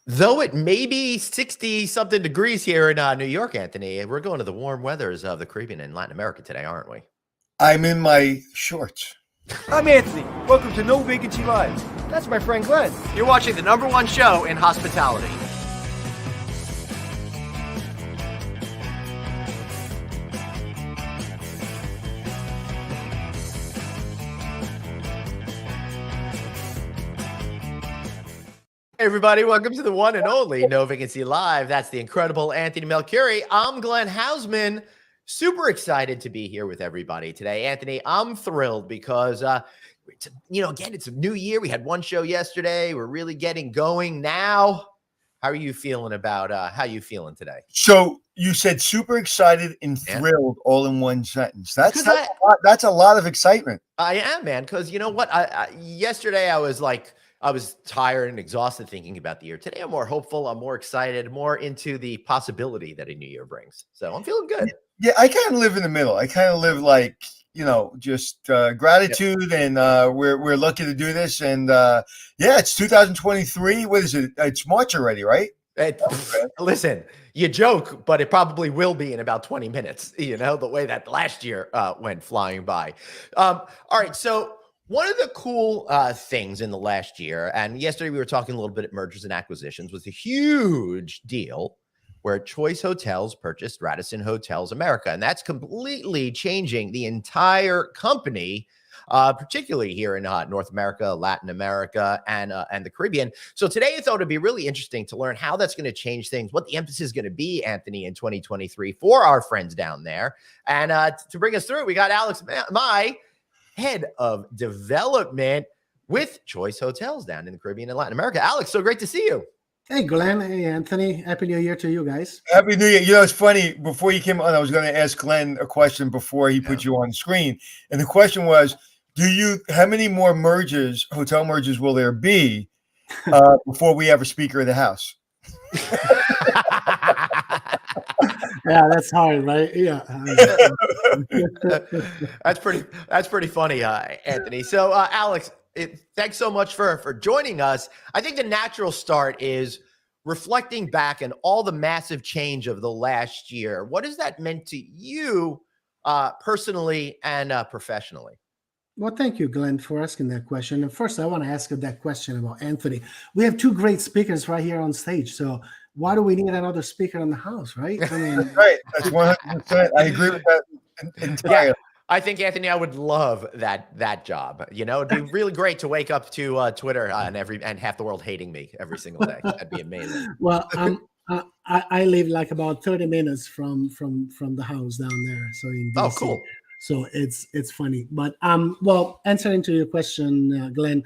Though it may be 60 something degrees here in New York, Anthony, we're going to the warm weathers of the Caribbean and Latin America today, aren't we? I'm in my shorts. I'm Anthony. Welcome to No Vacancy Live. That's my friend Glenn. You're watching the #1 show in hospitality. Hey everybody, welcome to the one and only No Vacancy Live. That's the incredible Anthony Melchiori. I'm Glenn Hausman. Super excited to be here with everybody today. Anthony, I'm thrilled because, again, it's a new year. We had one show yesterday. We're really getting going now. How are you feeling about how you feeling today? So you said super excited and thrilled all in one sentence. That's a lot of excitement. I am, man, because you know what? Yesterday I was tired and exhausted thinking about the year. Today, I'm more hopeful. I'm more excited, more into the possibility that a new year brings. So I'm feeling good. Yeah, I kind of live in the middle. I kind of live like, just gratitude, and we're lucky to do this. And it's 2023. What is it? It's March already, right? Listen, you joke, but it probably will be in about 20 minutes, the way that last year went flying by. All right, so one of the cool things in the last year, and yesterday we were talking a little bit at mergers and acquisitions, was a huge deal where Choice Hotels purchased Radisson Hotels Americas, and that's completely changing the entire company, particularly here in North America, Latin America, and the Caribbean. So today I thought it'd be really interesting to learn how that's going to change things, what the emphasis is going to be, Anthony, in 2023 for our friends down there. And to bring us through it, we got Alex Mai, head of development with Choice Hotels down in the Caribbean and Latin America. Alex, so great to see you. Hey, Glenn. Hey, Anthony. Happy New Year to you guys. Happy New Year. It's funny. Before you came on, I was going to ask Glenn a question before he put you on the screen. And the question was, how many more hotel mergers will there be before we have a Speaker of the House? Yeah, that's hard, right? Yeah. That's pretty funny, Anthony. So, Alex, thanks so much for joining us. I think the natural start is reflecting back on all the massive change of the last year. What has that meant to you personally and professionally? Well, thank you, Glenn, for asking that question. And first, I want to ask you that question about Anthony. We have two great speakers right here on stage. So why do we need another speaker in the house, right? I mean, right. That's 100%. I agree with that entirely. Yeah. I think, Anthony, I would love that job. It'd be really great to wake up to Twitter and half the world hating me every single day. That'd be amazing. Well, I live like about 30 minutes from the house down there. So in DC. Oh, cool. So it's funny. But answering to your question, Glenn,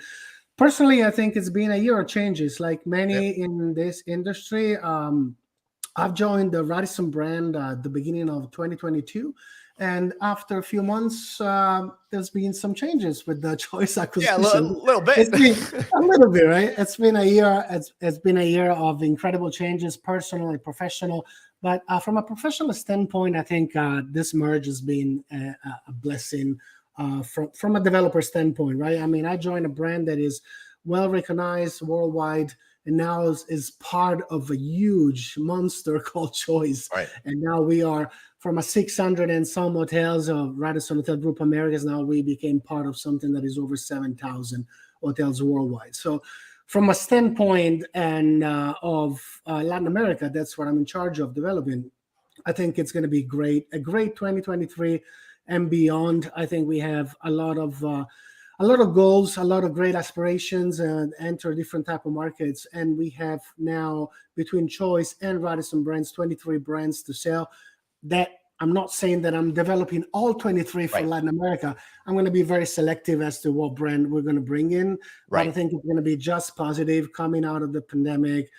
personally, I think it's been a year of changes. Like many in this industry, I've joined the Radisson brand at the beginning of 2022. And after a few months, there's been some changes with the Choice acquisition. Yeah, a little bit. It's been a little bit, right? It's been a year. It's been a year of incredible changes, personal and professional. But from a professional standpoint, I think this merge has been a blessing from a developer standpoint, right? I mean, I joined a brand that is well recognized worldwide, and now is part of a huge monster called Choice. Right. And now we are from a 600 and some hotels of Radisson Hotel Group Americas. Now we became part of something that is over 7,000 hotels worldwide. So from a standpoint and of Latin America, that's what I'm in charge of developing. I think it's going to be great, a great 2023 and beyond. I think we have a lot of goals, a lot of great aspirations, and enter different type of markets. And we have now, between Choice and Radisson brands, 23 brands to sell. That I'm not saying that I'm developing all 23 for Latin America. I'm going to be very selective as to what brand we're going to bring in. But I think it's going to be just positive coming out of the pandemic.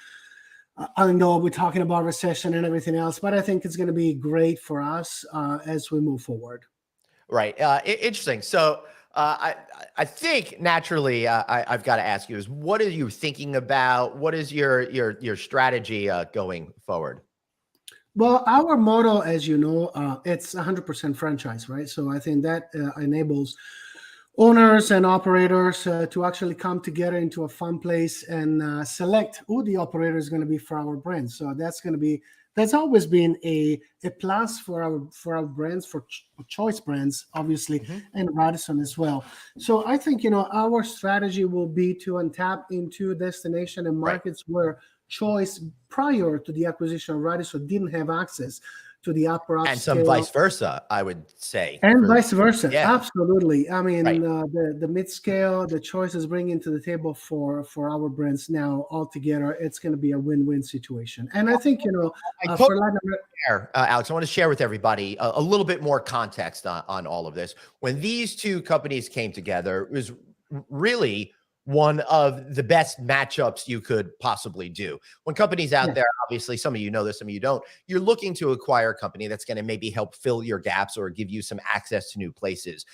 I know we're talking about recession and everything else, but I think it's going to be great for us as we move forward. Right. Interesting. So I think naturally I've got to ask you is, what are you thinking about? What is your strategy going forward? Well, our model, as you know, it's 100% franchise, right? So I think that enables owners and operators to actually come together into a fun place and select who the operator is going to be for our brand. So that's always been a plus for our brands, for Choice brands, obviously, and Radisson as well. So I think our strategy will be to untap into destination and markets where Choice, prior to the acquisition of Radisson, didn't have access to the upper upscale. And some vice versa, I would say. And vice versa. Yeah. Absolutely. I mean, the mid-scale, the Choice is bringing to the table for our brands now altogether, it's going to be a win-win situation. And I think, for Latin America, Alex, I want to share with everybody a little bit more context on all of this. When these two companies came together, it was really one of the best matchups you could possibly do. When companies out there, obviously, some of you know this, some of you don't, you're looking to acquire a company that's going to maybe help fill your gaps or give you some access to new places.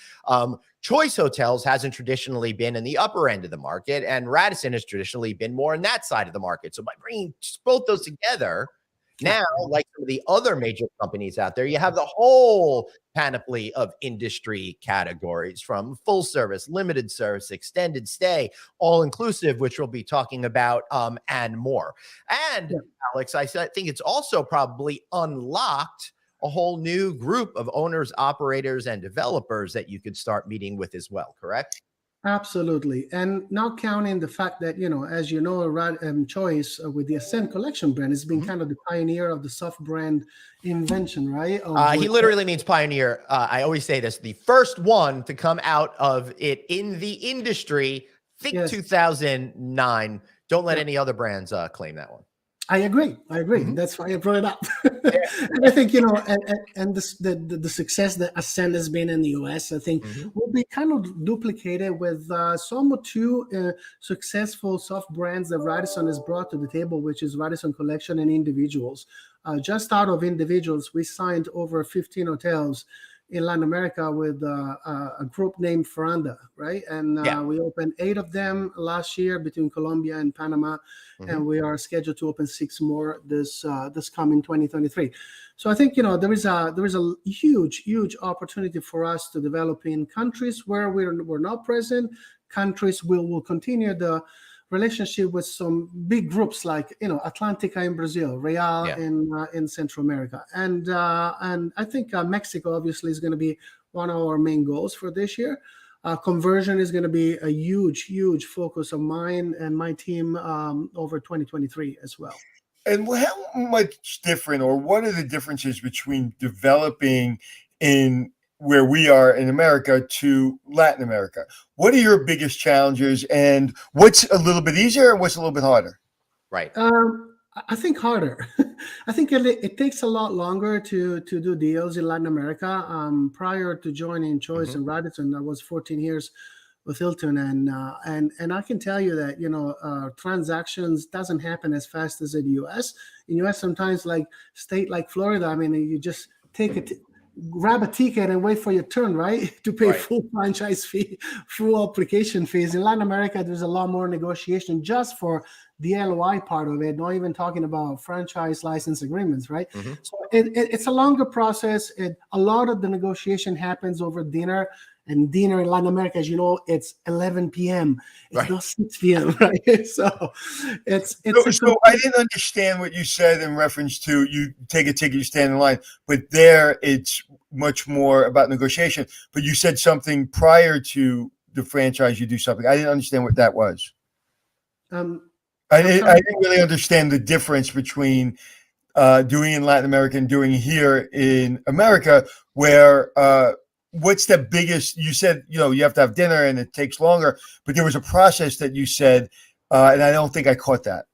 Choice Hotels hasn't traditionally been in the upper end of the market, and Radisson has traditionally been more in that side of the market. So by bringing both those together, now, like some of the other major companies out there, you have the whole panoply of industry categories, from full service, limited service, extended stay, all inclusive, which we'll be talking about, and more. And Alex, I think it's also probably unlocked a whole new group of owners, operators, and developers that you could start meeting with as well, correct? Absolutely. And not counting the fact that, as you know, Choice with the Ascend Collection brand has been kind of the pioneer of the soft brand invention, right? He literally means pioneer. I always say this, the first one to come out of it in the industry, think 2009. Don't let any other brands claim that one. I agree. That's why I brought it up. And I think, and the success that Ascend has been in the US, I think will be kind of duplicated with some or two successful soft brands that Radisson has brought to the table, which is Radisson Collection and Individuals. Just out of Individuals, we signed over 15 hotels in Latin America with a group named Ferranda, right? And we opened 8 of them last year between Colombia and Panama, and we are scheduled to open 6 more this coming 2023. So I think there is a huge opportunity for us to develop in countries where we're not present, countries will continue the relationship with some big groups like Atlantica in Brazil, Real in Central America, and I think Mexico obviously is going to be one of our main goals for this year. Conversion is going to be a huge focus of mine and my team over 2023 as well. And how much different, or what are the differences between developing in where we are in America to Latin America? What are your biggest challenges, and what's a little bit easier and what's a little bit harder? Right. I think harder. I think it takes a lot longer to do deals in Latin America. Prior to joining Choice and Radisson, I was 14 years with Hilton, and I can tell you that transactions doesn't happen as fast as in the U.S. In U.S., sometimes like state like Florida, I mean, you just grab a ticket and wait for your turn, right? To pay full franchise fee, full application fees. In Latin America, there's a lot more negotiation just for the LOI part of it, not even talking about franchise license agreements, right? So it's a longer process. A lot of the negotiation happens over dinner. And dinner in Latin America, as you know, it's 11 p.m. It's not 6 p.m., right? So So I didn't understand what you said in reference to you take a ticket, you stand in line, but there it's much more about negotiation. But you said something prior to the franchise, you do something. I didn't understand what that was. I didn't really understand the difference between doing in Latin America and doing here in America, where what's the biggest? You said you have to have dinner and it takes longer, but there was a process that you said, and I don't think I caught that.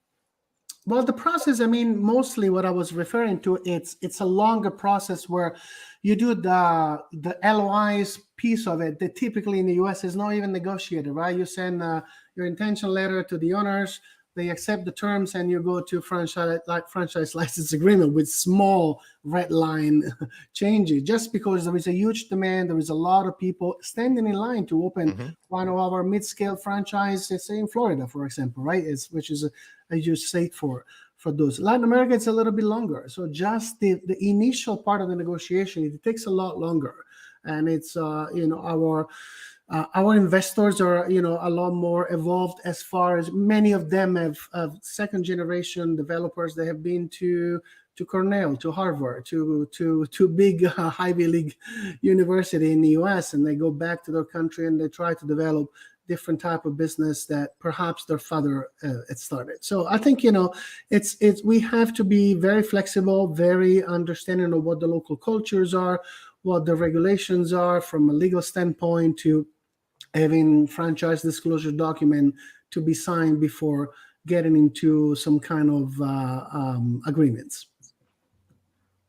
Well, the process, I mean, mostly what I was referring to, it's a longer process where you do the LOIs piece of it that typically in the US is not even negotiated, right? You send your intention letter to the owners, they accept the terms, and you go to franchise license agreement with small red line changes, just because there is a huge demand. There is a lot of people standing in line to open one of our mid-scale franchises in Florida, for example, right? Which is a huge state for those. Latin America, it's a little bit longer. So just the initial part of the negotiation, it takes a lot longer. And it's, our Our investors are, a lot more evolved as far as many of them have second generation developers. They have been to Cornell, to Harvard, to big Ivy League university in the U.S., and they go back to their country and they try to develop different type of business that perhaps their father had started. So I think it's we have to be very flexible, very understanding of what the local cultures are, what the regulations are from a legal standpoint, to having franchise disclosure document to be signed before getting into some kind of agreements.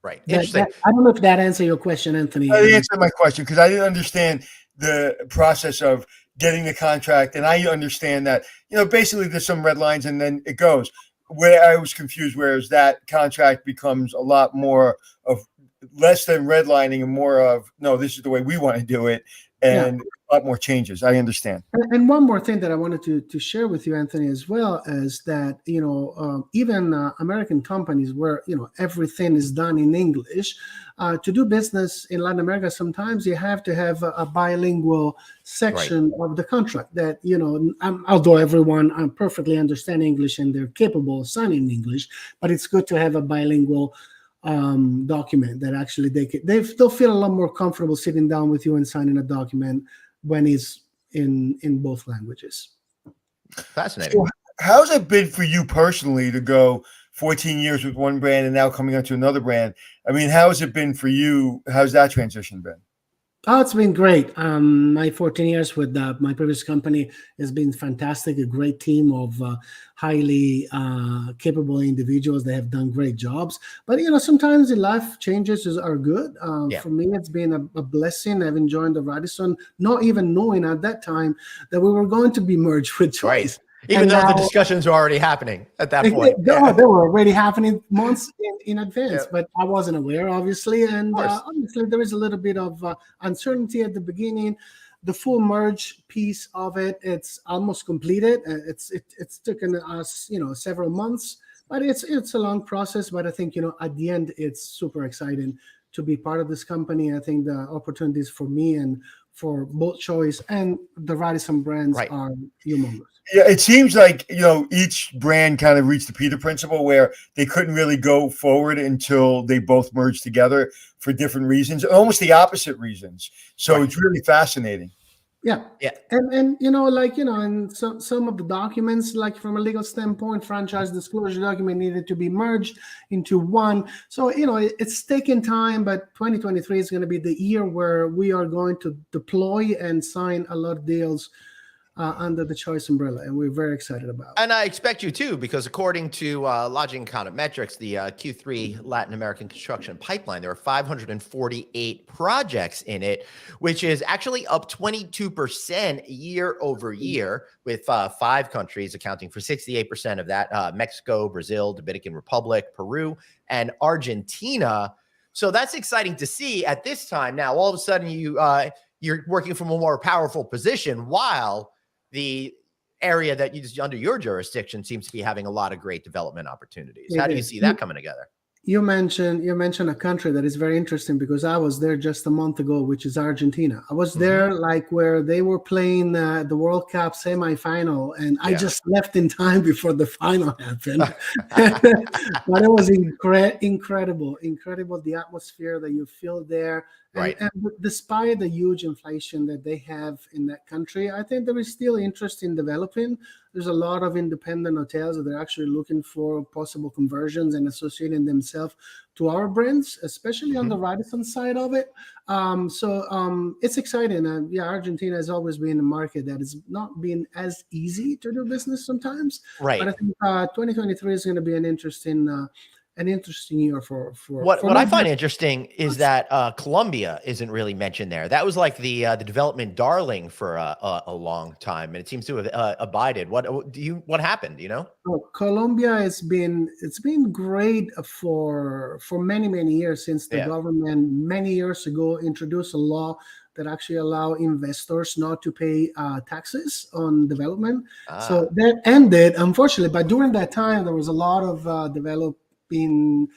Right. Interesting. I don't know if that answered your question, Anthony. That answered my question because I didn't understand the process of getting the contract, and I understand that basically there's some red lines and then it goes. Where I was confused, whereas that contract becomes a lot more of less than redlining and more of no, this is the way we want to do it, and a lot more changes. I understand. And one more thing that I wanted to share with you, Anthony, as well, is that even American companies where everything is done in English, to do business in Latin America, sometimes you have to have a bilingual section of the contract. That although everyone perfectly understand English and they're capable of signing English, but it's good to have a bilingual document that actually they'll feel a lot more comfortable sitting down with you and signing a document when it's in both languages. Fascinating. So how's it been for you personally to go 14 years with one brand and now coming on to another brand? I mean, how has it been for you? How's that transition been? Oh, it's been great. My 14 years with my previous company has been fantastic. A great team of highly capable individuals. They have done great jobs. But sometimes in life changes are good. For me, it's been a blessing. I've enjoyed the Radisson, not even knowing at that time that we were going to be merged with Choice. Right. Even though the discussions were already happening at that point. They were already happening months in advance, but I wasn't aware, obviously. And obviously, there is a little bit of uncertainty at the beginning. The full merge piece of it, it's almost completed. It's taken us, several months, but it's a long process. But I think, at the end, it's super exciting to be part of this company. I think the opportunities for me and for both Choice and the Radisson brands are humongous. Yeah, it seems like, each brand kind of reached the Peter principle where they couldn't really go forward until they both merged together for different reasons, almost the opposite reasons. So it's really fascinating. Yeah. And and some of the documents, like from a legal standpoint, franchise disclosure document needed to be merged into one. So, it's taken time, but 2023 is going to be the year where we are going to deploy and sign a lot of deals under the Choice umbrella, and we're very excited about it. And I expect you to, because according to Lodging Econometrics, the Q3 Latin American construction pipeline, there are 548 projects in it, which is actually up 22% year over year, with 5 countries accounting for 68% of that: Mexico, Brazil, Dominican Republic, Peru, and Argentina. So that's exciting to see at this time. Now, all of a sudden, you're working from a more powerful position, while the area that you just under your jurisdiction seems to be having a lot of great development opportunities. How do you see that coming together? You mentioned a country that is very interesting, because I was there just a month ago, which is Argentina. I was there where they were playing the World Cup semifinal, and I just left in time before the final happened. But it was incredible the atmosphere that you feel there. And despite the huge inflation that they have in that country, I think there is still interest in developing. There's a lot of independent hotels that are actually looking for possible conversions and associating themselves to our brands, especially on the Radisson side of it. So it's exciting. Argentina has always been a market that has not been as easy to do business sometimes. But I think 2023 is going to be an interesting year for what I find interesting is that Colombia isn't really mentioned there. That was like the development darling for a long time, and it seems to have abided. What happened? Do you know? Colombia it's been great for many years, since the government many years ago introduced a law that actually allow investors not to pay taxes on development. So that ended, unfortunately. But during that time, there was a lot of been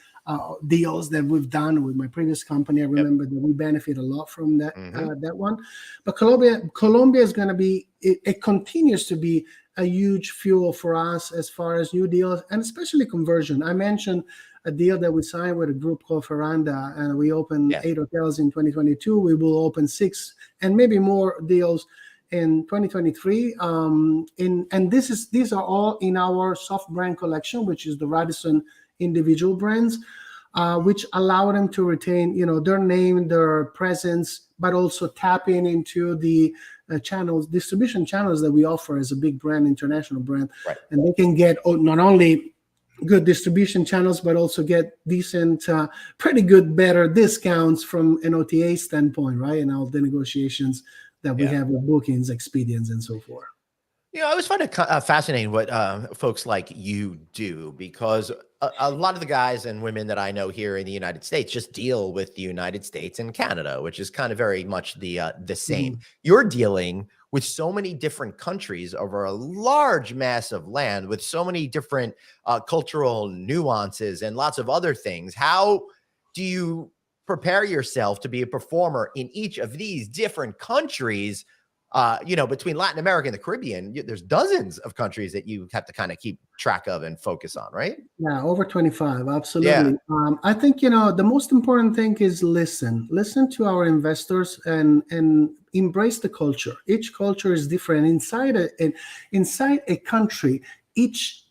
deals that we've done with my previous company. I remember that we benefit a lot from that that one. But Colombia is going to be, it continues to be a huge fuel for us as far as new deals and especially conversion. I mentioned a deal that we signed with a group called Ferranda, and we opened 8 hotels in 2022. We will open 6 and maybe more deals in 2023. And these are all in our soft brand collection, which is the Radisson individual brands, which allow them to retain, their name, their presence, but also tapping into the distribution channels that we offer as a big brand, international brand. Right. And they can get not only good distribution channels, but also get decent, pretty good, better discounts from an OTA standpoint, right? And all the negotiations that we have with bookings, Expedians, and so forth. I always find it fascinating what folks like you do, because a lot of the guys and women that I know here in the United States just deal with the United States and Canada, which is kind of very much the same. You're dealing with so many different countries over a large mass of land with so many different cultural nuances and lots of other things. How do you prepare yourself to be a performer in each of these different countries? Between Latin America and the Caribbean, there's dozens of countries that you have to kind of keep track of and focus on, right? Yeah, over 25, absolutely. Yeah. I think, the most important thing is listen to our investors and embrace the culture. Each culture is different. Inside a country, each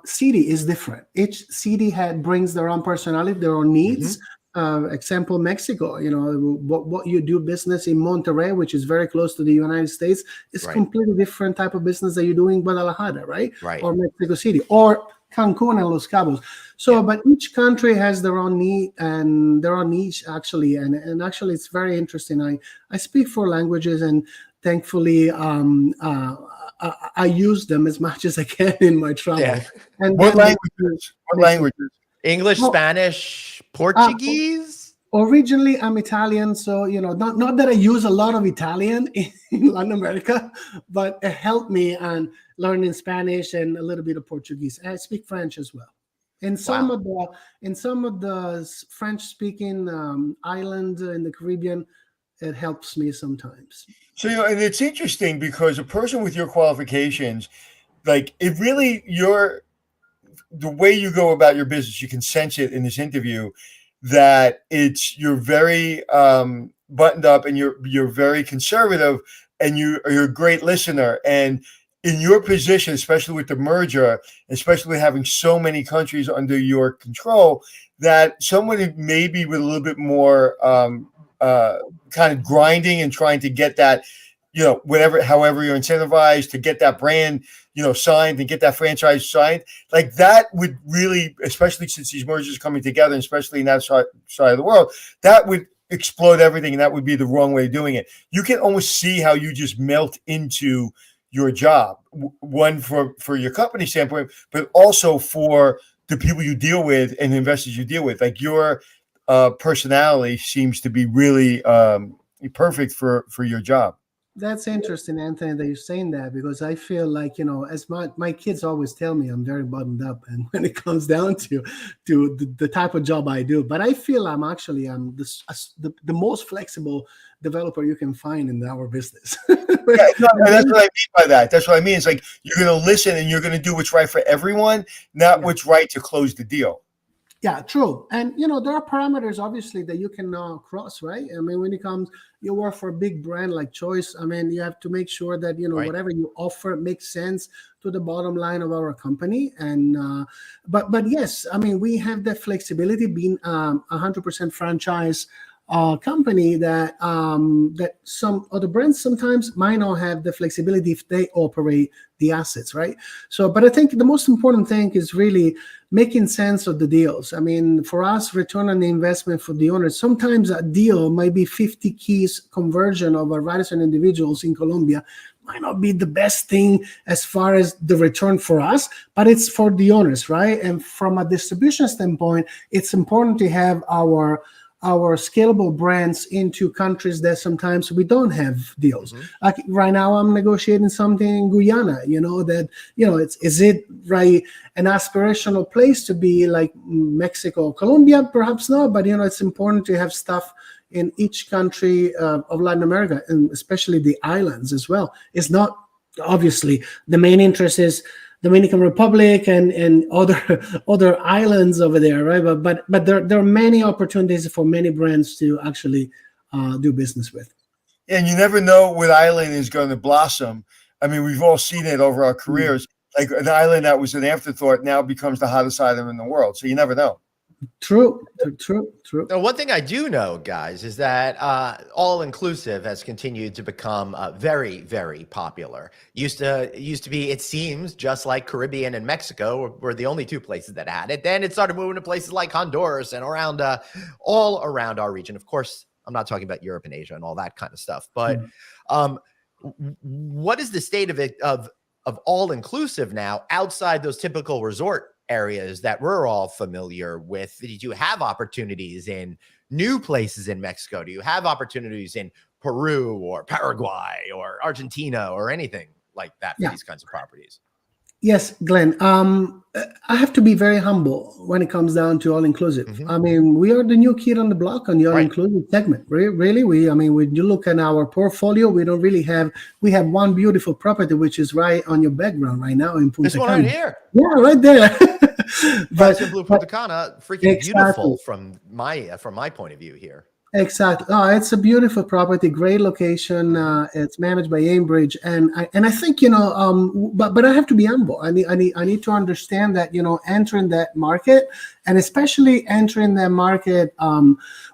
city is different. Each city brings their own personality, their own needs. Example, Mexico, what you do business in Monterrey, which is very close to the United States, is completely different type of business that you do in Guadalajara, right? Or Mexico City, or Cancun and Los Cabos. So, but each country has their own need and their own niche, actually. And actually, it's very interesting. I speak 4 languages, and thankfully, I use them as much as I can in my travel. Yeah. And what languages? English, Spanish, Portuguese? Originally, I'm Italian, so, not that I use a lot of Italian in Latin America, but it helped me on learning Spanish and a little bit of Portuguese. And I speak French as well. In some of the French-speaking islands in the Caribbean, it helps me sometimes. So, and it's interesting because a person with your qualifications, like it really, the way you go about your business, you can sense it in this interview that you're very buttoned up, and you're very conservative, and you're a great listener. And in your position, especially with the merger, especially having so many countries under your control, that someone maybe with a little bit more kind of grinding and trying to get that, however you're incentivized to get that brand, signed and get that franchise signed, like that would really, especially since these mergers are coming together, especially in that side of the world, that would explode everything, and that would be the wrong way of doing it. You can almost see how you just melt into your job, one for your company standpoint, but also for the people you deal with and the investors you deal with. Like your personality seems to be really perfect for your job. That's interesting, Anthony, that you're saying that, because I feel like, as my kids always tell me, I'm very buttoned up, and when it comes down to the type of job I do, but I feel I'm the most flexible developer you can find in our business. That's what I mean by that. That's what I mean. It's like you're going to listen and you're going to do what's right for everyone, not what's right to close the deal. Yeah, true. And, there are parameters, obviously, that you can cross, right? I mean, when it comes, you work for a big brand like Choice, I mean, you have to make sure that, whatever you offer makes sense to the bottom line of our company. And, but yes, I mean, we have that flexibility being 100% franchise company that some other brands sometimes might not have the flexibility if they operate the assets, right? So, but I think the most important thing is really making sense of the deals. I mean, for us, return on the investment for the owners, sometimes a deal might be 50 keys conversion of a Radisson individuals in Colombia might not be the best thing as far as the return for us, but it's for the owners, right? And from a distribution standpoint, it's important to have our our scalable brands into countries that sometimes we don't have deals. Like right now, I'm negotiating something in Guyana. Is it right an aspirational place to be like Mexico, Colombia? Perhaps not, but it's important to have stuff in each country of Latin America, and especially the islands as well. It's not obviously the main interest is Dominican Republic and other islands over there, right? But there are many opportunities for many brands to actually do business with. And you never know what island is going to blossom. I mean, we've all seen it over our careers. Like an island that was an afterthought now becomes the hottest island in the world. So you never know. True. Now, one thing I do know, guys, is that all-inclusive has continued to become very, very popular. Used to be, it seems, just like Caribbean and Mexico were the only two places that had it. Then it started moving to places like Honduras and around all around our region. Of course, I'm not talking about Europe and Asia and all that kind of stuff. But what is the state of it of all-inclusive now outside those typical resort areas that we're all familiar with? Did you have opportunities in new places in Mexico? Do you have opportunities in Peru or Paraguay or Argentina or anything like that for these kinds of properties? Yes, Glenn. I have to be very humble when it comes down to all-inclusive. I mean, we are the new kid on the block on the all-inclusive segment. Really, when you look at our portfolio, we don't really have. We have one beautiful property, which is right on your background right now in Punta Cana. This one right here. Yeah, right there. Radisson Blue Punta Cana, freaking beautiful from my point of view here. Exactly. Oh, it's a beautiful property, great location. It's managed by Aimbridge, and I think but I have to be humble. I need to understand that entering that market, and especially entering that market,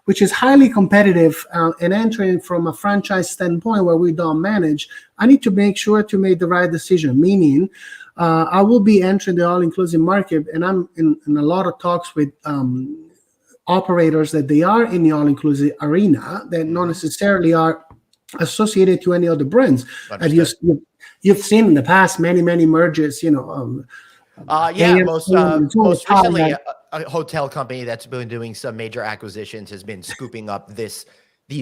which is highly competitive, and entering from a franchise standpoint where we don't manage, I need to make sure to make the right decision. Meaning, I will be entering the all-inclusive market, and I'm in a lot of talks with operators that they are in the all-inclusive arena that not necessarily are associated to any other brands. You've seen in the past many mergers. Most recently, a hotel company that's been doing some major acquisitions has been scooping up these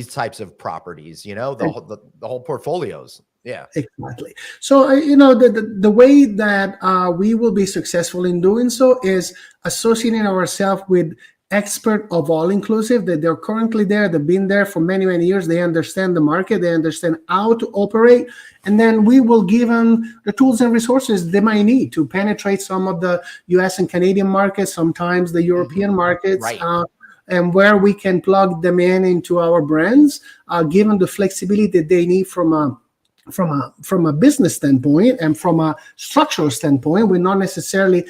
types of properties. The whole portfolios. Yeah, exactly. So the way that we will be successful in doing so is associating ourselves with expert of all-inclusive, that they're currently there, they've been there for many years, they understand the market, they understand how to operate, and then we will give them the tools and resources they might need to penetrate some of the US and Canadian markets, sometimes the European markets, and where we can plug them into our brands, give them the flexibility that they need from a business standpoint and from a structural standpoint. We're not necessarily,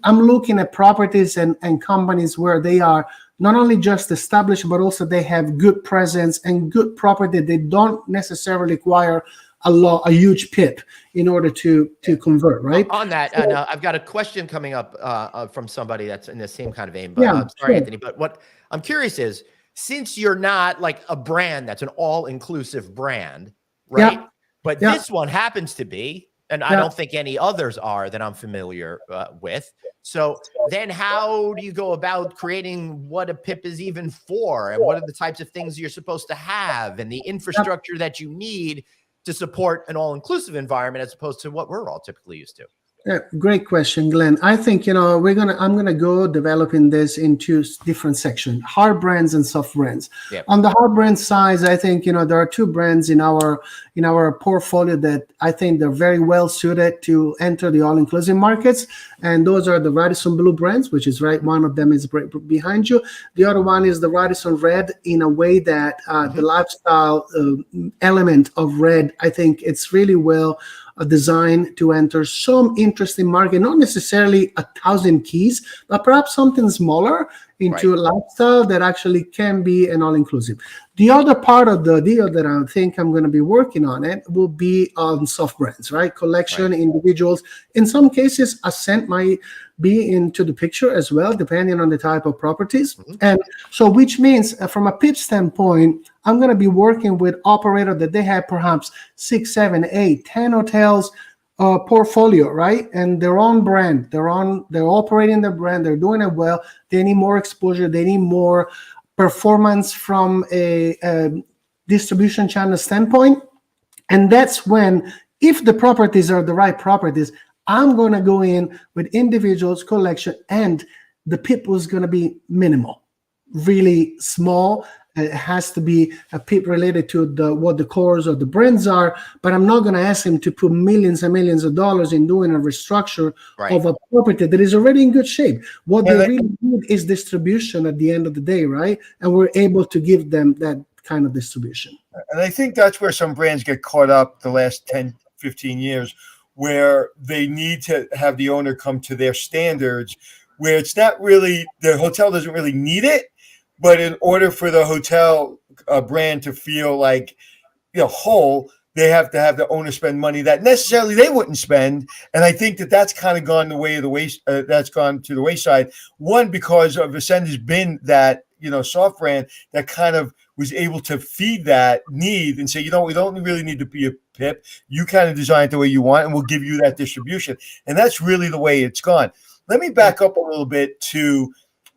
I'm looking at properties and companies where they are not only just established, but also they have good presence and good property. They don't necessarily require a huge PIP in order to convert, right? On that, I've got a question coming up from somebody that's in the same kind of vein. But sorry, Anthony. But what I'm curious is, since you're not like a brand that's an all-inclusive brand, right? Yeah. But this one happens to be, and I don't think any others are that I'm familiar with. So then how do you go about creating what a PIP is even for? And what are the types of things you're supposed to have and the infrastructure that you need to support an all-inclusive environment as opposed to what we're all typically used to? Great question, Glenn. I think I'm gonna go developing this into different sections: hard brands and soft brands. Yep. On the hard brand side, I think there are two brands in our portfolio that I think they're very well suited to enter the all-inclusive markets, and those are the Radisson Blue brands, which is right. One of them is behind you. The other one is the Radisson Red. In a way that the lifestyle element of red, I think it's really well designed to enter some interesting market, not necessarily 1,000 keys, but perhaps something smaller into a lifestyle that actually can be an all-inclusive. The other part of the deal that I think I'm going to be working on it will be on soft brands, right? Collection, individuals. In some cases, Ascent might be into the picture as well, depending on the type of properties. And so, which means from a pitch standpoint, I'm going to be working with operator that they have perhaps 6, 7, 8, 10 hotels portfolio, right? And their own brand, they're operating their brand, they're doing it well. They need more exposure, they need more performance from a distribution channel standpoint. And that's when, if the properties are the right properties, I'm going to go in with individuals, collection, and the PIP was going to be minimal, really small. It has to be a PIP related to what the cores of the brands are, but I'm not going to ask him to put millions and millions of dollars in doing a restructure of a property that is already in good shape. What they really need is distribution at the end of the day, right? And we're able to give them that kind of distribution. And I think that's where some brands get caught up the last 10, 15 years, where they need to have the owner come to their standards, where it's not really, the hotel doesn't really need it, but in order for the hotel brand to feel like, whole, they have to have the owner spend money that necessarily they wouldn't spend. And I think that that's kind of gone the way of the that's gone to the wayside. One, because of Ascend has been that, soft brand that kind of was able to feed that need and say, we don't really need to be a PIP. You kind of design it the way you want, and we'll give you that distribution. And that's really the way it's gone. Let me back up a little bit to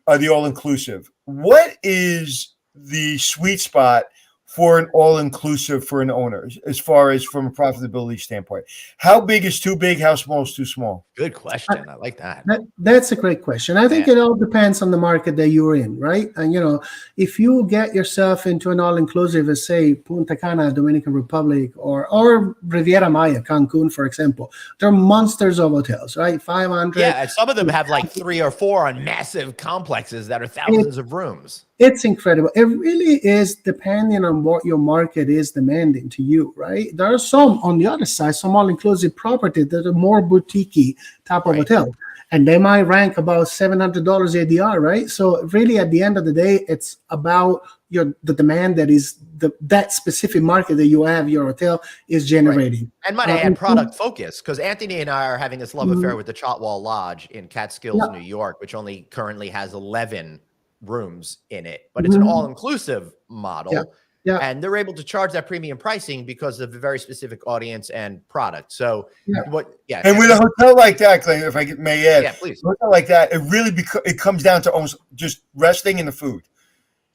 the all-inclusive. What is the sweet spot for an all-inclusive for an owner, as far as from a profitability standpoint? How big is too big? How small is too small? Good question. I like that. That's a great question. I think it all depends on the market that you're in, right? And, if you get yourself into an all-inclusive, as say Punta Cana, Dominican Republic, or Riviera Maya, Cancun, for example, they're monsters of hotels, right? 500. Yeah, and some of them have like 3 or 4 on massive complexes that are thousands of rooms. It's incredible. It really is depending on what your market is demanding to you, right? There are some, on the other side, some all-inclusive properties that are more boutique type of hotel, and they might rank about $700 ADR, right? So really, at the end of the day, it's about the demand that is that specific market that you have your hotel is generating. And might I add product focus, because Anthony and I are having this love affair with the Chotwall Lodge in Catskills, New York, which only currently has 11 rooms in it, but it's an all-inclusive model. And they're able to charge that premium pricing because of the very specific audience and product. So and with a hotel like that, Glenn, if I may add, please. A hotel like that, it really it comes down to almost just resting in the food,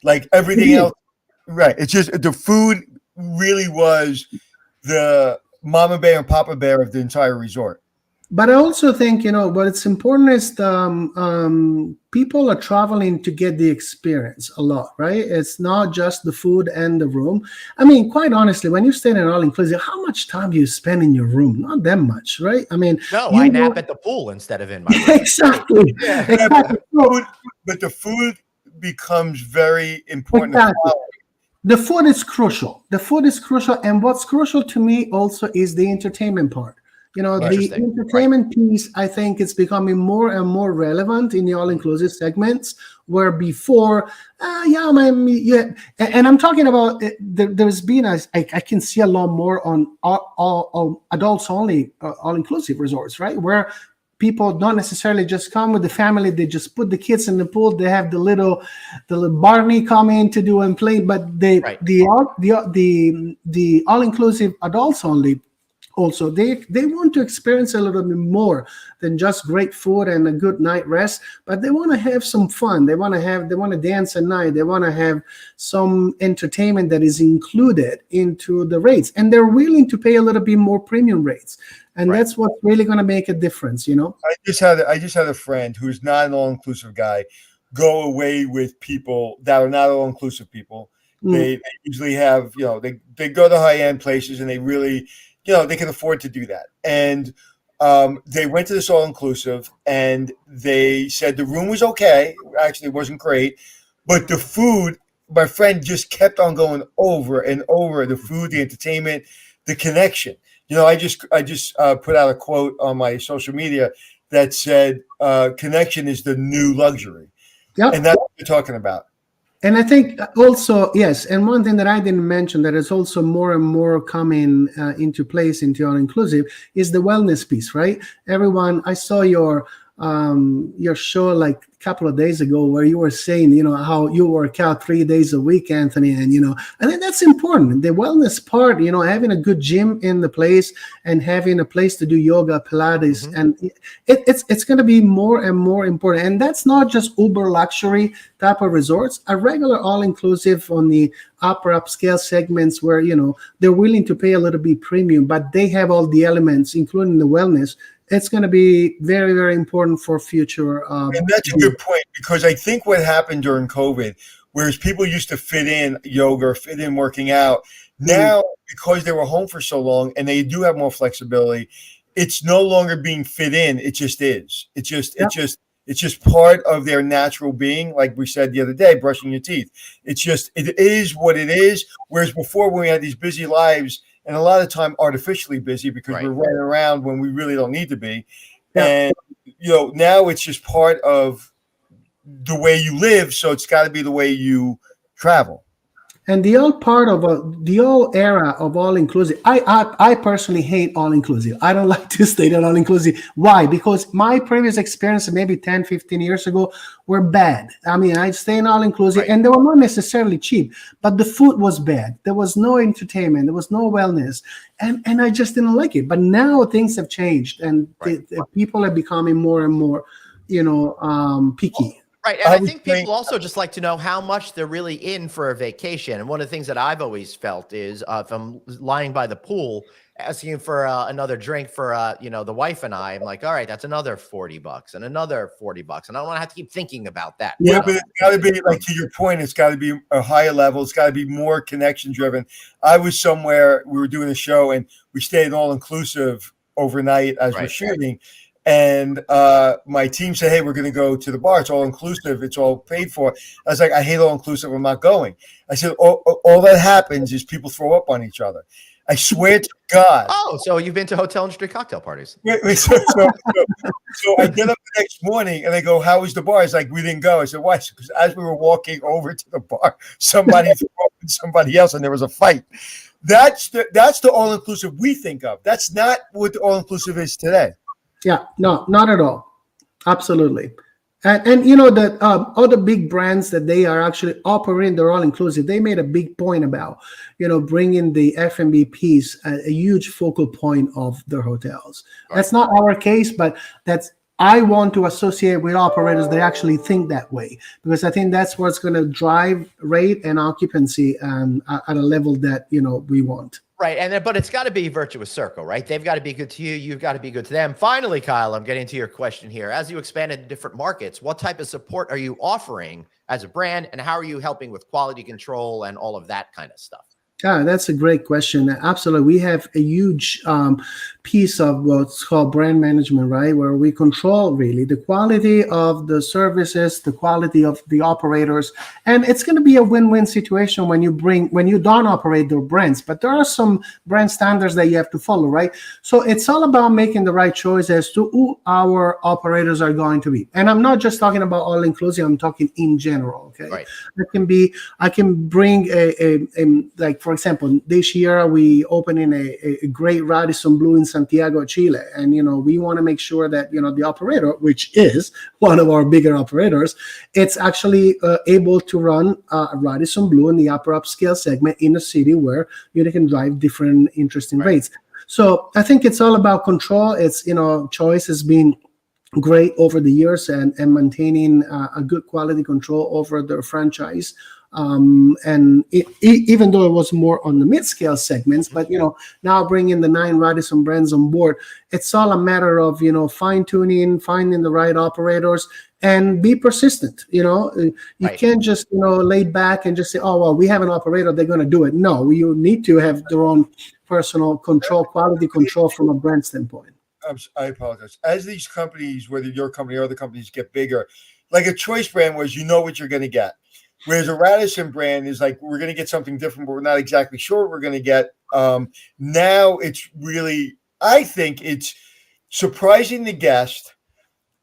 like everything else. Right. It's just the food really was the mama bear and papa bear of the entire resort. But I also think, what it's important is people are traveling to get the experience a lot, right? It's not just the food and the room. I mean, quite honestly, when you stay in an all-inclusive, how much time do you spend in your room? Not that much, right? I mean, I nap at the pool instead of in my room. Exactly. Exactly. But the food becomes very important. Exactly. The food is crucial. And what's crucial to me also is the entertainment part. The entertainment piece, I think it's becoming more and more relevant in the all-inclusive segments, where before, and I'm talking about, there's been, I can see a lot more on all adults only, all-inclusive resorts, right? Where people don't necessarily just come with the family, they just put the kids in the pool, they have the little Barney come in to do and play, but the all-inclusive adults only, also they want to experience a little bit more than just great food and a good night rest, but they want to have some fun. They want to dance at night. They want to have some entertainment that is included into the rates, and they're willing to pay a little bit more premium rates, and that's what's really going to make a difference. I just had a friend who's not an all-inclusive guy go away with people that are not all-inclusive people. They usually have, they go to high-end places, and they really, they can afford to do that. And they went to this all-inclusive, and they said the room was okay. Actually, it wasn't great. But the food, my friend just kept on going over and over. The food, the entertainment, the connection. I just put out a quote on my social media that said, connection is the new luxury. Yep. And that's what you're talking about. And I think also, yes, and one thing that I didn't mention that is also more and more coming into place into all-inclusive is the wellness piece, right? Everyone, I saw your your show like a couple of days ago where you were saying, how you work out 3 days a week, Anthony, and I think that's important. The wellness part, having a good gym in the place and having a place to do yoga, Pilates, and it's going to be more and more important. And that's not just uber luxury type of resorts. A regular all-inclusive on the upper upscale segments where they're willing to pay a little bit premium, but they have all the elements, including the wellness. It's going to be very, very important for future. And that's a good point, because I think what happened during COVID, whereas people used to fit in yoga, fit in working out, now because they were home for so long and they do have more flexibility, it's no longer being fit in. It just is. It's just part of their natural being. Like we said the other day, brushing your teeth. It is what it is. Whereas before, when we had these busy lives, and a lot of time artificially busy because we're running around when we really don't need to be. Yeah. And, now it's just part of the way you live. So it's got to be the way you travel. And the old part of the old era of all inclusive, I personally hate all inclusive. I don't like to stay at all inclusive. Why? Because my previous experience, maybe 10, 15 years ago, were bad. I mean, I stay in all inclusive, and they were not necessarily cheap, but the food was bad. There was no entertainment. There was no wellness, and I just didn't like it. But now things have changed, and the people are becoming more and more, picky. Right. And I think people also just like to know how much they're really in for a vacation. And one of the things that I've always felt is if I'm lying by the pool, asking for another drink for, the wife and I'm like, all right, that's another $40 and another $40. And I don't want to have to keep thinking about that. Yeah, but it's got to be, like, to your point, it's got to be a higher level. It's got to be more connection driven. I was somewhere, we were doing a show and we stayed all inclusive overnight as we're shooting. And my team said, hey, we're going to go to the bar. It's all inclusive. It's all paid for. I was like, I hate all inclusive. I'm not going. I said, all that happens is people throw up on each other. I swear to God. Oh, so you've been to hotel industry cocktail parties. So I get up the next morning and I go, how was the bar? It's like, we didn't go. I said, why? Because as we were walking over to the bar, somebody threw up on somebody else and there was a fight. That's the all-inclusive we think of. That's not what the all-inclusive is today. Yeah, no, not at all. Absolutely. And that other big brands that they are actually operating, they're all inclusive. They made a big point about, bringing the F&B piece a huge focal point of their hotels. Right. That's not our case, but I want to associate with operators that actually think that way, because I think that's what's going to drive rate and occupancy at a level that, we want. Right. But it's got to be virtuous circle, right? They've got to be good to you. You've got to be good to them. Finally, Kyle, I'm getting to your question here. As you expand into different markets, what type of support are you offering as a brand, and how are you helping with quality control and all of that kind of stuff? Yeah, that's a great question. Absolutely. We have a huge piece of what's called brand management, right? Where we control really the quality of the services, the quality of the operators. And it's going to be a win-win situation when you don't operate their brands, but there are some brand standards that you have to follow, right? So it's all about making the right choice as to who our operators are going to be. And I'm not just talking about all inclusive, I'm talking in general. Okay. Right. I can bring like, for example, this year we opening a great Radisson Blu in Santiago, Chile. And, we want to make sure that, the operator, which is one of our bigger operators, it's actually able to run a Radisson Blu in the upper upscale segment in a city where you can drive different interesting rates. So I think it's all about control. It's, Choice has been great over the years and maintaining a good quality control over their franchise. And even though it was more on the mid-scale segments, but now bringing the 9 Radisson brands on board, it's all a matter of fine-tuning, finding the right operators, and be persistent. You can't just lay back and just say, oh well, we have an operator, they're going to do it. No, you need to have their own personal control, quality control from a brand standpoint. I apologize. As these companies, whether your company or other companies, get bigger, like a Choice brand was, what you're going to get. Whereas a Radisson brand is like, we're going to get something different, but we're not exactly sure what we're going to get. Now it's really, I think it's surprising the guest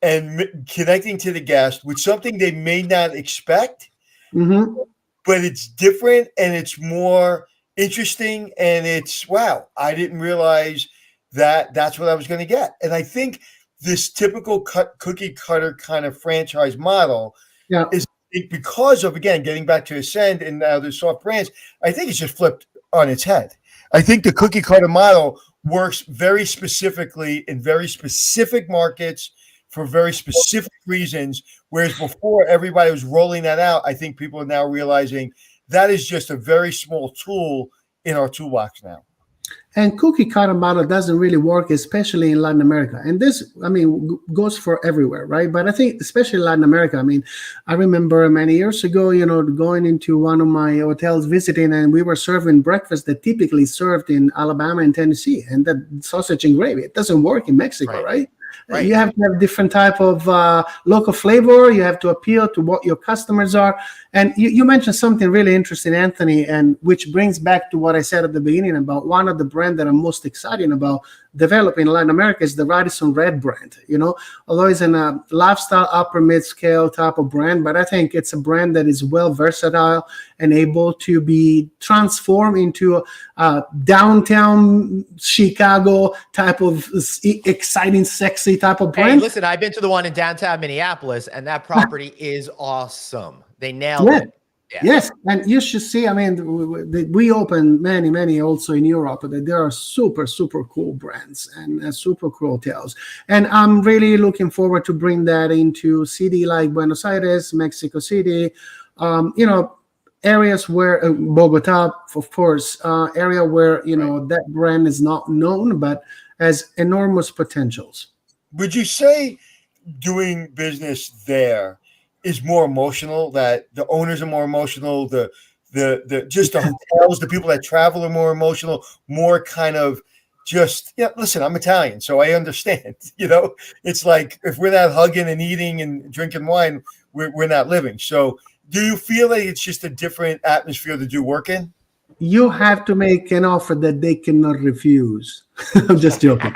and connecting to the guest with something they may not expect, but it's different and it's more interesting. And it's, wow, I didn't realize that that's what I was going to get. And I think this typical cookie cutter kind of franchise model Yeah. is because of, again, getting back to Ascend and now the soft brands. I think it's just flipped on its head. I think the cookie cutter model works very specifically in very specific markets for very specific reasons, whereas before everybody was rolling that out. I think people are now realizing that is just a very small tool in our toolbox now. And cookie cutter model doesn't really work, especially in Latin America. And this, I mean, goes for everywhere, right? But I think especially Latin America. I mean, I remember many years ago, going into one of my hotels visiting, and we were serving breakfast that typically served in Alabama and Tennessee, and that sausage and gravy. It doesn't work in Mexico, right? Right. You have to have different type of local flavor. You have to appeal to what your customers are. And you mentioned something really interesting, Anthony, and which brings back to what I said at the beginning about one of the brands that I'm most excited about developing in Latin America is the Radisson Red brand. Although it's in a lifestyle upper mid-scale type of brand, but I think it's a brand that is well versatile and able to be transformed into a downtown Chicago type of exciting, sexy type of brand. Hey, listen, I've been to the one in downtown Minneapolis, and that property is awesome. They nailed it. Yeah. Yes, and you should see. I mean, we opened many also in Europe. But there are super cool brands and super cool hotels, and I'm really looking forward to bring that into city like Buenos Aires, Mexico City, areas where Bogota, of course, area where that brand is not known but has enormous potentials. Would you say doing business there is more emotional, that the owners are more emotional, the hotels, the people that travel are more emotional, more kind of just, listen, I'm Italian, so I understand, it's like if we're not hugging and eating and drinking wine, we're not living. So do you feel like it's just a different atmosphere to do work in? You have to make an offer that they cannot refuse. I'm just joking.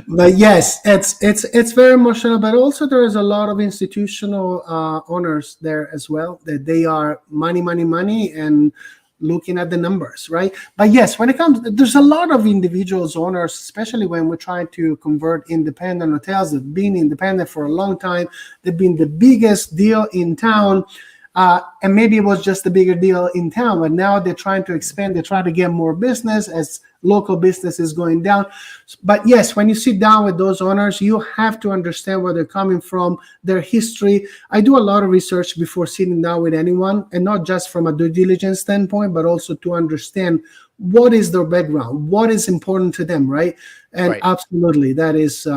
But yes, it's very emotional, but also there is a lot of institutional owners there as well, that they are money and looking at the numbers, right? But yes, when it comes, there's a lot of individuals owners, especially when we're trying to convert independent hotels that have been independent for a long time. They've been the biggest deal in town. And maybe it was just a bigger deal in town, but now they're trying to expand. They try to get more business as local business is going down. But yes, when you sit down with those owners, you have to understand where they're coming from, their history. I do a lot of research before sitting down with anyone, and not just from a due diligence standpoint, but also to understand what is their background, what is important to them, right? And absolutely, that is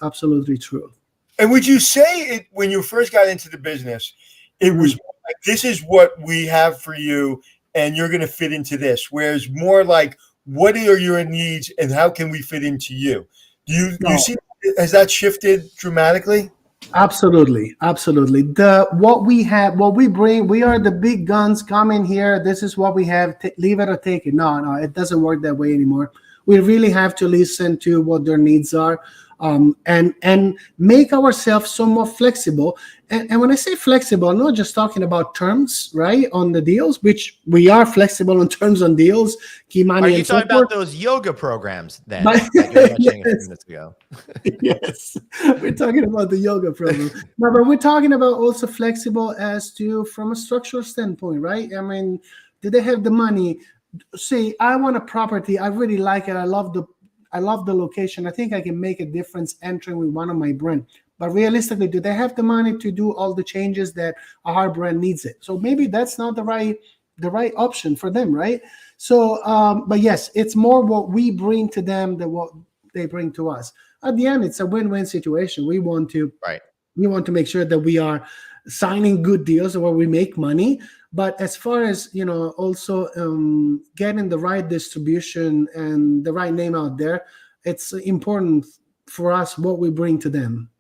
absolutely true. And would you say it when you first got into the business, it was like, this is what we have for you, and you're going to fit into this? Whereas more like, what are your needs, and how can we fit into you? Do you see, has that shifted dramatically? Absolutely. What we bring, we are the big guns coming here. This is what we have. Leave it or take it. No, it doesn't work that way anymore. We really have to listen to what their needs are. And make ourselves somewhat flexible. And when I say flexible, I'm not just talking about terms, right, on the deals, which we are flexible on terms on deals. Key money. Are you talking about those yoga programs then that you were mentioning a few minutes ago? Yes, we're talking about the yoga program. No, but we're talking about also flexible as to from a structural standpoint, right? I mean, do they have the money? Say, I want a property. I really like it. I love the location. I think I can make a difference entering with one of my brand. But realistically, do they have the money to do all the changes that our brand needs it? So maybe that's not the right option for them, right? So, but yes, it's more what we bring to them than what they bring to us. At the end, it's a win-win situation. We want to make sure that we are signing good deals where we make money. But as far as, also getting the right distribution and the right name out there, it's important for us what we bring to them.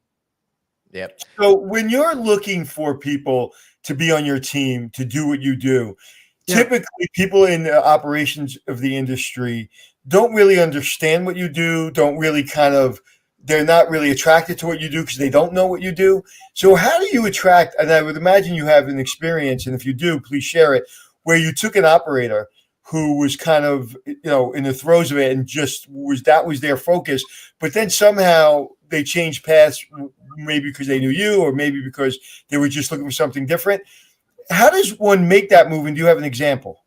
Yep. So when you're looking for people to be on your team, to do what you do, typically people in the operations of the industry don't really understand what you do, they're not really attracted to what you do because they don't know what you do. So how do you attract, and I would imagine you have an experience, and if you do, please share it, where you took an operator who was kind of, in the throes of it and just was their focus. But then somehow they changed paths, maybe because they knew you or maybe because they were just looking for something different. How does one make that move? And do you have an example?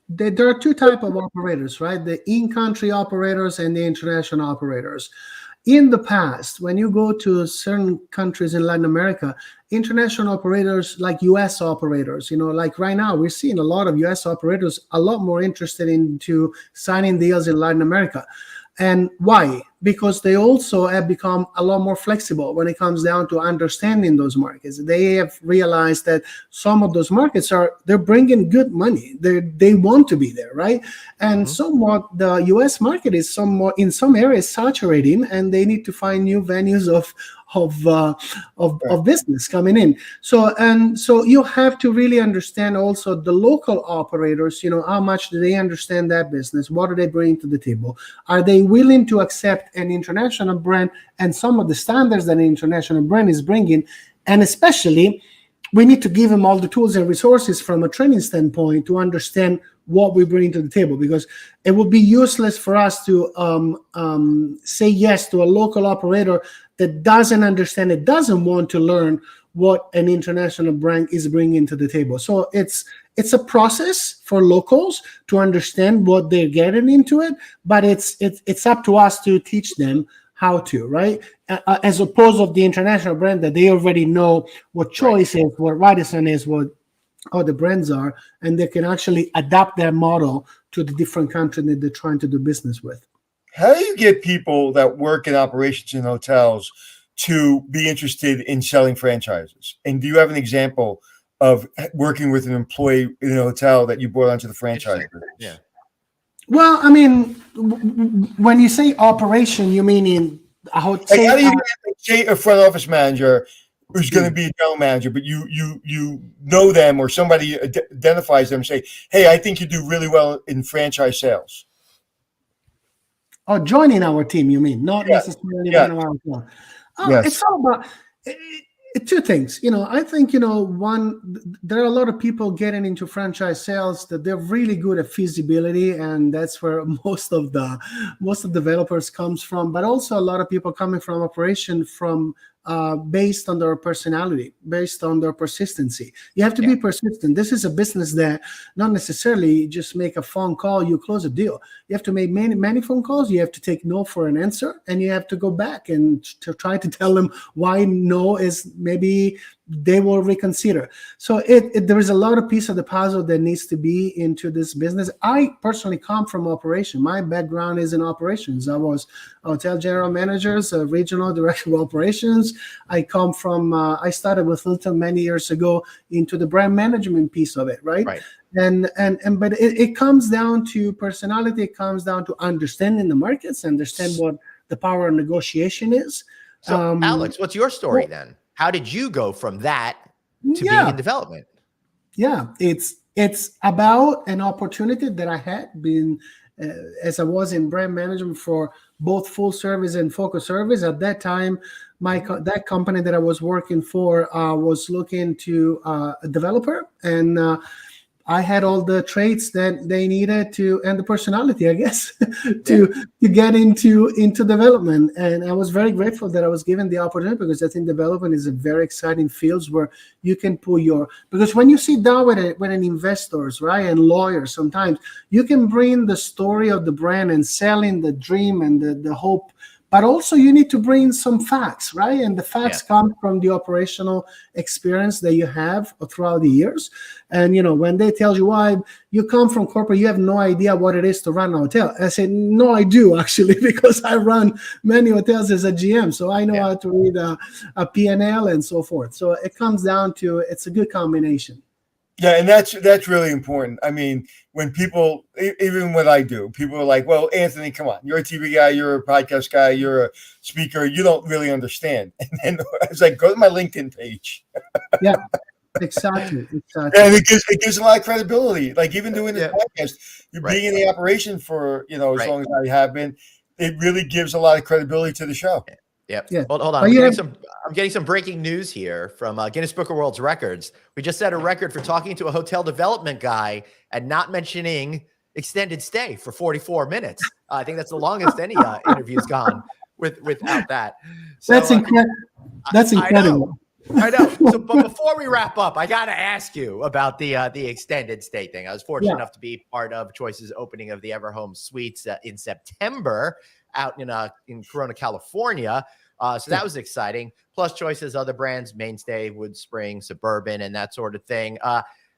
There are two types of operators, right? The in-country operators and the international operators. In the past, when you go to certain countries in Latin America, international operators like US operators, like right now, we're seeing a lot of US operators a lot more interested into signing deals in Latin America. And why? Because they also have become a lot more flexible when it comes down to understanding those markets. They have realized that some of those markets they're bringing good money. They want to be there, right? And somewhat the U.S. market is somewhat in some areas saturating, and they need to find new venues of business coming in. So you have to really understand also the local operators. How much do they understand that business? What do they bring to the table? Are they willing to accept an international brand and some of the standards that an international brand is bringing? And especially, we need to give them all the tools and resources from a training standpoint to understand what we bring to the table, because it would be useless for us to say yes to a local operator that doesn't understand it, doesn't want to learn what an international brand is bringing to the table. So it's a process for locals to understand what they're getting into it, but it's up to us to teach them how to, right? As opposed to the international brand that they already know what Choice is, what Radisson is, what the brands are, and they can actually adapt their model to the different country that they're trying to do business with. How do you get people that work in operations in hotels to be interested in selling franchises? And do you have an example of working with an employee in a hotel that you brought onto the franchise? Yeah. Well, I mean, when you say operation, you mean in a hotel? Like, how do you say a front office manager who's going to be a general manager, but you know them or somebody identifies them and say, hey, I think you do really well in franchise sales? Oh, joining our team, you mean? Not necessarily one of our hotel. It's all about two things. I think, one, there are a lot of people getting into franchise sales that they're really good at feasibility, and that's where most of developers comes from. But also a lot of people coming from operation based on their personality, based on their persistency. You have to be persistent. This is a business that not necessarily just make a phone call, you close a deal. You have to make many phone calls. You have to take no for an answer, and you have to go back and to try to tell them why no is maybe they will reconsider. So there is a lot of piece of the puzzle that needs to be into this business. I personally come from operation. My background is in operations. I was hotel general managers, regional director of operations. I come from, I started with Hilton many years ago into the brand management piece of it, right? But it comes down to personality. It comes down to understanding the markets, understand what the power of negotiation is. So, Alex, what's your story then? How did you go from that to being in development? Yeah, it's about an opportunity that I had been, as I was in brand management for both full service and focus service. At that time, that company that I was working for was looking to a developer, and I had all the traits that they needed to, and the personality, I guess, to get into development. And I was very grateful that I was given the opportunity, because I think development is a very exciting field where you can put because when you sit down with an investors, right, and lawyers, sometimes you can bring the story of the brand and selling the dream and the hope. But also you need to bring some facts, right? And the facts come from the operational experience that you have throughout the years. And, when they tell you why you come from corporate, you have no idea what it is to run a hotel. I said, no, I do actually, because I run many hotels as a GM. So I know how to read a P&L and so forth. So it comes down to, it's a good combination. Yeah, and that's really important. I mean, when people, even what I do, people are like, well, Anthony, come on, you're a TV guy, you're a podcast guy, you're a speaker, you don't really understand. And then I was like, go to my LinkedIn page. Yeah, exactly. And it gives a lot of credibility. Like, even doing this podcast, you're being in the operation for, as long as I have been, it really gives a lot of credibility to the show. Yep. Yeah. Hold on. I'm getting some breaking news here from Guinness Book of World Records. We just set a record for talking to a hotel development guy and not mentioning extended stay for 44 minutes. I think that's the longest any interview's gone without that. So That's incredible. That's incredible. I know. So, but before we wrap up, I got to ask you about the extended stay thing. I was fortunate enough to be part of Choice's opening of the Everhome Suites in September out in Corona, California. So that was exciting. Plus, Choice has other brands, Mainstay, Woodspring, Suburban, and that sort of thing.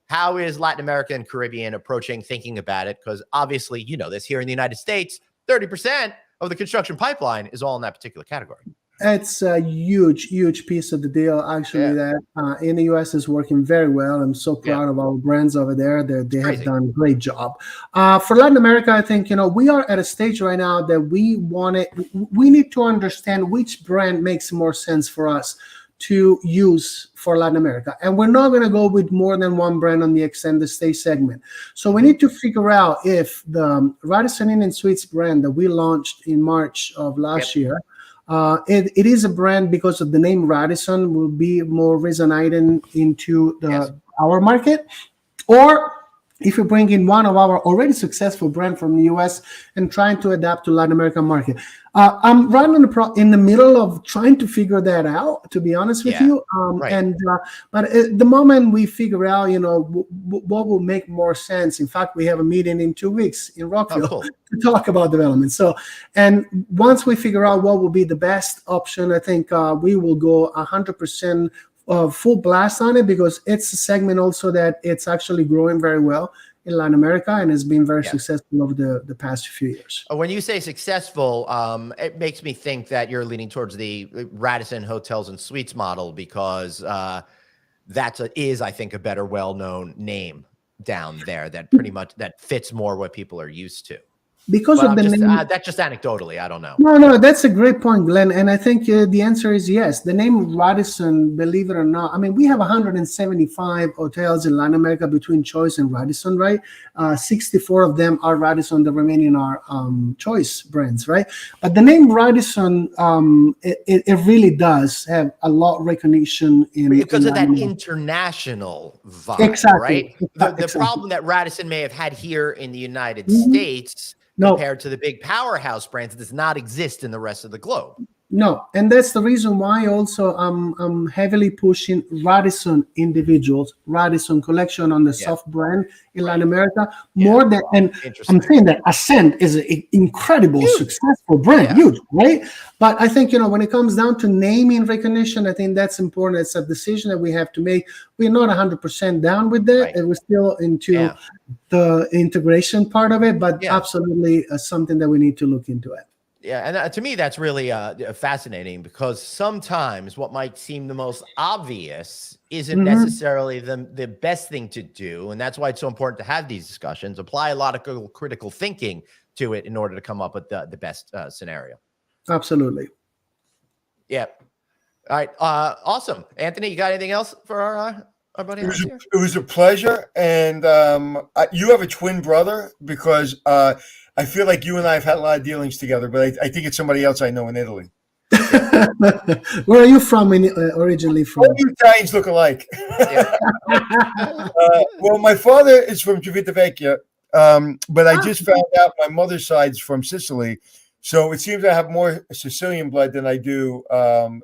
How is Latin America and Caribbean approaching thinking about it? Because obviously, you know this, here in the United States, 30% of the construction pipeline is all in that particular category. It's a huge piece of the deal, actually, that in the U.S. is working very well. I'm so proud of our brands over there. They have done a great job. For Latin America, I think, we are at a stage right now that we need to understand which brand makes more sense for us to use for Latin America. And we're not going to go with more than one brand on the extended stay segment. So we need to figure out if the Radisson Inn and Suites brand that we launched in March of last year, it is a brand because of the name Radisson will be more resonating into our market, or if you bring in one of our already successful brand from the US and trying to adapt to Latin American market. I'm right in the middle of trying to figure that out, to be honest with you. But at the moment we figure out, what will make more sense. In fact, we have a meeting in 2 weeks in Rockville to talk about development. So, and once we figure out what will be the best option, I think we will go 100% full blast on it, because it's a segment also that it's actually growing very well in Latin America and has been very successful over the past few years. When you say successful, it makes me think that you're leaning towards the Radisson Hotels and Suites model, because that is, I think, a better well-known name down there that pretty much that fits more what people are used to. Because of the name, that's just anecdotally. I don't know. No, that's a great point, Glenn. And I think the answer is yes. The name Radisson, believe it or not, I mean, we have 175 hotels in Latin America between Choice and Radisson, right? 64 of them are Radisson. The remaining are Choice brands, right? But the name Radisson, it really does have a lot of recognition because of that international vibe, right? The problem that Radisson may have had here in the United States, compared to the big powerhouse brands, does not exist in the rest of the globe. No, and that's the reason why also I'm heavily pushing Radisson individuals, Radisson collection on the soft brand in Latin America more than, and I'm saying that Ascent is an incredible, successful brand, huge, right? But I think, when it comes down to naming recognition, I think that's important. It's a decision that we have to make. We're not 100% down with that. And we're still into the integration part of it, but absolutely something that we need to look into it. Yeah, and to me, that's really fascinating, because sometimes what might seem the most obvious isn't necessarily the best thing to do. And that's why it's so important to have these discussions, apply a lot of critical thinking to it in order to come up with the best scenario. Absolutely. Yeah. All right. Awesome. Anthony, you got anything else for our buddy? It was a pleasure. And you have a twin brother, because I feel like you and I have had a lot of dealings together, but I think it's somebody else I know in Italy. Where are you from? Originally from? All you Italians look alike. Well, my father is from Civitavecchia, but I just found out my mother's side is from Sicily, so it seems I have more Sicilian blood than I do. I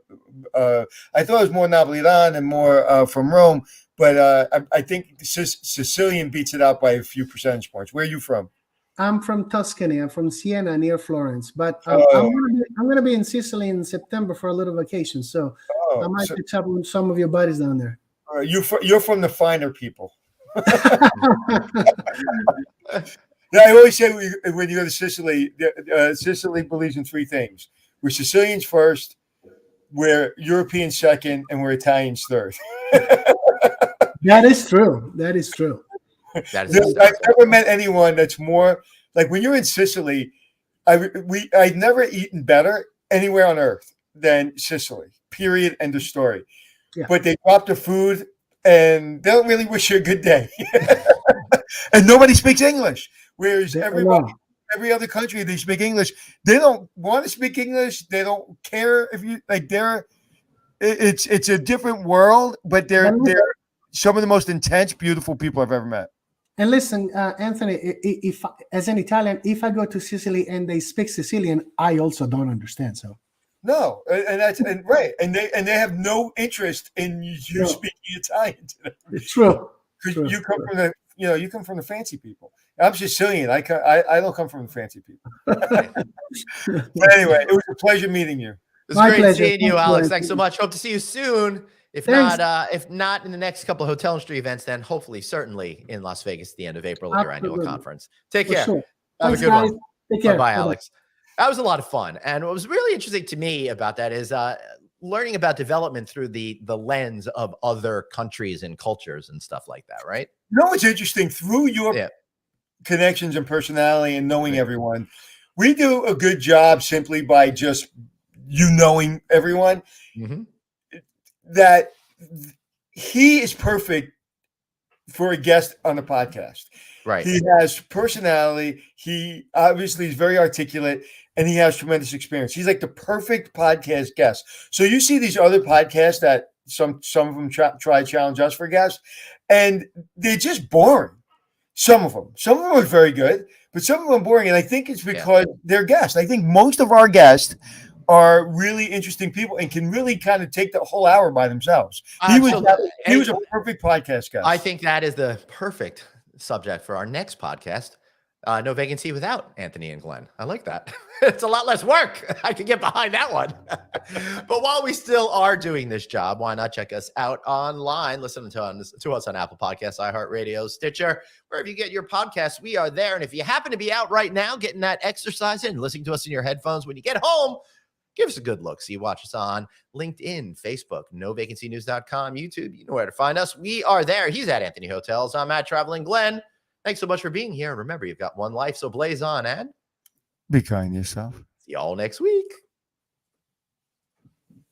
thought it was more Napolitan and more from Rome, but I think Sicilian beats it out by a few percentage points. Where are you from? I'm from Tuscany. I'm from Siena, near Florence. But I'm going to be in Sicily in September for a little vacation. So I might catch up with some of your buddies down there. You're from the finer people. Yeah, I always say when you go to Sicily, Sicily believes in three things. We're Sicilians first, we're Europeans second, and we're Italians third. That is true. That is true. I've never met anyone that's more like, when you're in Sicily, I've never eaten better anywhere on earth than Sicily, period, end of story. Yeah. But they drop the food and they don't really wish you a good day. And nobody speaks English. Whereas every other country, they speak English. They don't want to speak English. They don't care if you like. It's a different world, but they're some of the most intense, beautiful people I've ever met. And listen, Anthony, if as an Italian, if I go to Sicily and they speak Sicilian, I also don't understand. So No, and that's and right, and they have no interest in you No. speaking Italian to them it's true. because True, you come true. from the you come from the fancy people. I'm Sicilian. I don't come from the fancy people. But anyway, it was a pleasure meeting you. It was My great pleasure. seeing you, Thank you, Alex. Thanks so Anthony. much. Hope to see you soon. Thanks. If not in the next couple of hotel industry events, then hopefully, certainly in Las Vegas at the end of April at your annual Absolutely. conference. Take For care. sure. Have Thanks, a good guys. one. Take care. Bye-bye, Bye-bye. Alex. That was a lot of fun. And what was really interesting to me about that is learning about development through the lens of other countries and cultures and stuff like that, right? You know what's interesting? Through your Yeah. connections and personality and knowing everyone, we do a good job simply by just you knowing everyone. Mhm. That he is perfect for a guest on the podcast. Right. He has personality. He obviously is very articulate, and he has tremendous experience. He's like the perfect podcast guest. So you see these other podcasts that some of them try challenge us for guests, and they're just boring. Some of them are very good, but some of them are boring. And I think it's because they're guests. I think most of our guests are really interesting people and can really kind of take the whole hour by themselves. He was a perfect podcast guest. I think that is the perfect subject for our next podcast. No vacancy without Anthony and Glenn. I like that. It's a lot less work. I can get behind that one. But while we still are doing this job, why not check us out online? Listen to us on Apple Podcasts, iHeartRadio, Stitcher, wherever you get your podcasts. We are there. And if you happen to be out right now getting that exercise in, listening to us in your headphones when you get home, give us a good look. See, watch us on LinkedIn, Facebook, NoVacancyNews.com, YouTube. You know where to find us. We are there. He's at Anthony Hotels. I'm at Traveling Glenn. Thanks so much for being here. And remember, you've got one life, so blaze on and be kind to yourself. see y'all next week.